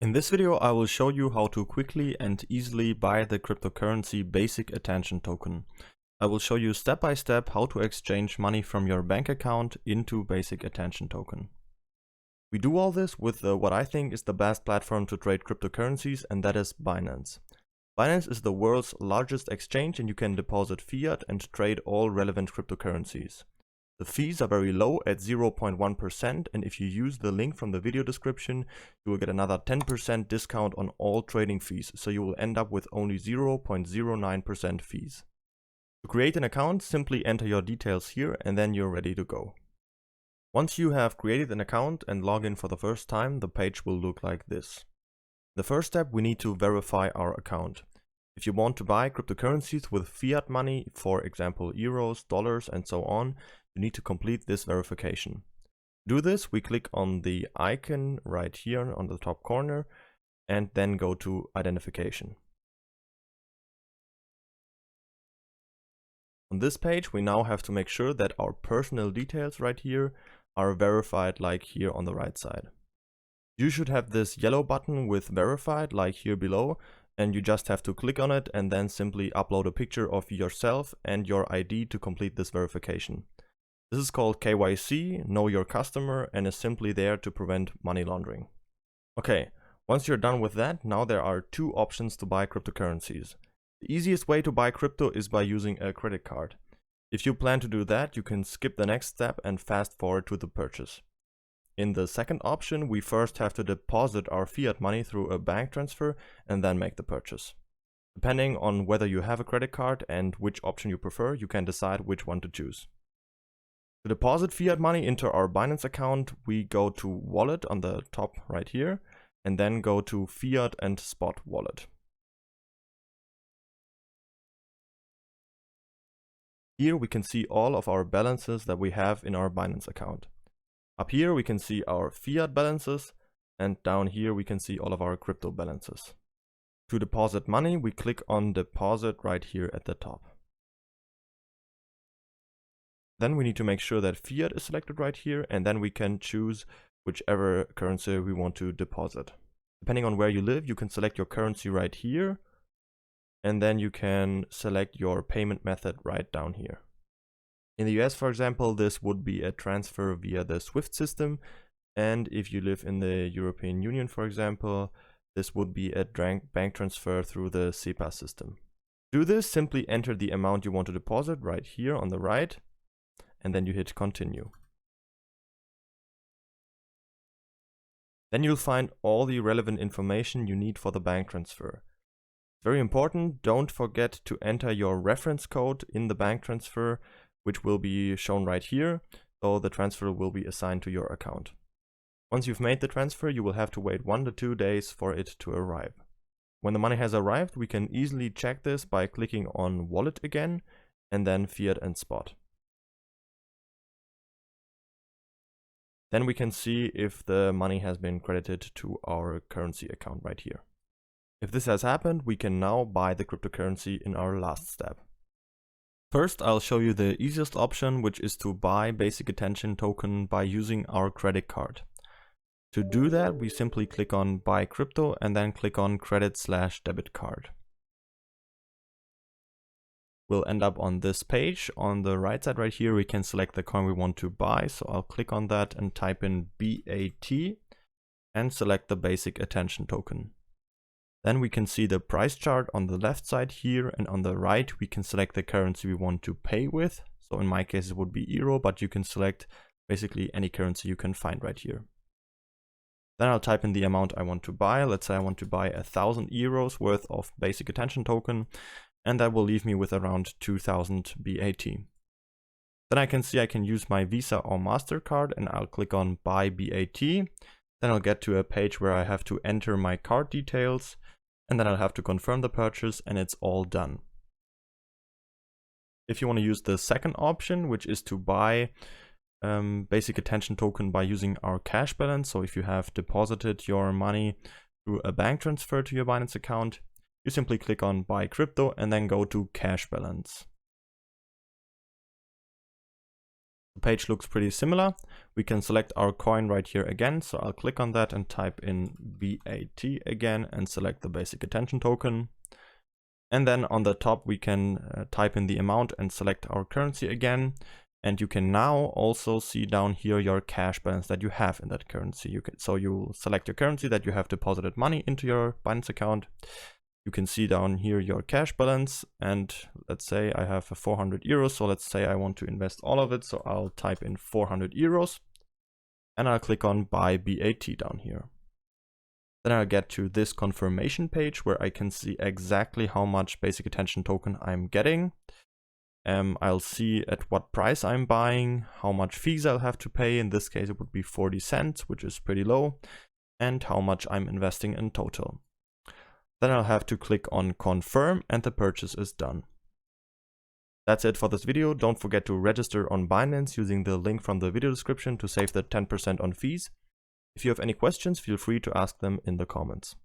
In this video, I will show you how to quickly and easily buy the cryptocurrency Basic Attention token. I will show you step by step how to exchange money from your bank account into Basic Attention token. We do all this with what I think is the best platform to trade cryptocurrencies, and that is Binance. Binance is the world's largest exchange, and you can deposit fiat and trade all relevant cryptocurrencies. The fees are very low at 0.1%, and if you use the link from the video description, you will get another 10% discount on all trading fees, so you will end up with only 0.09% fees. To create an account, simply enter your details here and then you're ready to go. Once you have created an account and log in for the first time, the page will look like this. The first step, we need to verify our account. If you want to buy cryptocurrencies with fiat money, for example euros, dollars and so on, you need to complete this verification. To do this, we click on the icon right here on the top corner and then go to identification. On this page, we now have to make sure that our personal details right here are verified like here on the right side. You should have this yellow button with verified like here below, and you just have to click on it and then simply upload a picture of yourself and your ID to complete this verification. This is called KYC, Know Your Customer, and is simply there to prevent money laundering. Okay, once you're done with that, now there are two options to buy cryptocurrencies. The easiest way to buy crypto is by using a credit card. If you plan to do that, you can skip the next step and fast forward to the purchase. In the second option, we first have to deposit our fiat money through a bank transfer and then make the purchase. Depending on whether you have a credit card and which option you prefer, you can decide which one to choose. To deposit fiat money into our Binance account, we go to Wallet on the top right here, and then go to Fiat and Spot Wallet. Here we can see all of our balances that we have in our Binance account. Up here we can see our fiat balances, and down here we can see all of our crypto balances. To deposit money, we click on Deposit right here at the top. Then we need to make sure that fiat is selected right here, and then we can choose whichever currency we want to deposit. Depending on where you live, you can select your currency right here, and then you can select your payment method right down here. In the US, for example, this would be a transfer via the SWIFT system, and if you live in the European Union, for example, this would be a bank transfer through the SEPA system. To do this, simply enter the amount you want to deposit right here on the right, and then you hit continue. Then you'll find all the relevant information you need for the bank transfer. Very important, don't forget to enter your reference code in the bank transfer, which will be shown right here, so the transfer will be assigned to your account. Once you've made the transfer, you will have to wait 1 to 2 days for it to arrive. When the money has arrived, we can easily check this by clicking on Wallet again, and then Fiat and Spot. Then we can see if the money has been credited to our currency account right here. If this has happened, we can now buy the cryptocurrency in our last step. First, I'll show you the easiest option, which is to buy Basic Attention token by using our credit card. To do that, we simply click on Buy Crypto and then click on Credit/Debit Card. We'll end up on this page. On the right side right here, we can select the coin we want to buy. So I'll click on that and type in BAT and select the Basic Attention token. Then we can see the price chart on the left side here, and on the right we can select the currency we want to pay with. So in my case it would be euro, but you can select basically any currency you can find right here. Then I'll type in the amount I want to buy. Let's say I want to buy 1,000 euros worth of Basic Attention token, and that will leave me with around 2,000 BAT. Then I can see I can use my Visa or MasterCard, and I'll click on Buy BAT. Then I'll get to a page where I have to enter my card details, and then I'll have to confirm the purchase, and it's all done. If you want to use the second option, which is to buy Basic Attention token by using our cash balance, so if you have deposited your money through a bank transfer to your Binance account, you simply click on Buy Crypto and then go to Cash Balance. The page looks pretty similar. We can select our coin right here again. So I'll click on that and type in BAT again and select the basic attention token. And then on the top, we can type in the amount and select our currency again. And you can now also see down here your cash balance that you have in that currency. So you select your currency that you have deposited money into your Binance account. You can see down here your cash balance, and let's say I have 400 euros. So let's say I want to invest all of it. So I'll type in 400 euros and I'll click on buy BAT down here. Then I'll get to this confirmation page where I can see exactly how much basic attention token I'm getting. I'll see at what price I'm buying, how much fees I'll have to pay. In this case, it would be 40 cents, which is pretty low, and how much I'm investing in total. Then I'll have to click on confirm and the purchase is done. That's it for this video. Don't forget to register on Binance using the link from the video description to save the 10% on fees. If you have any questions, feel free to ask them in the comments.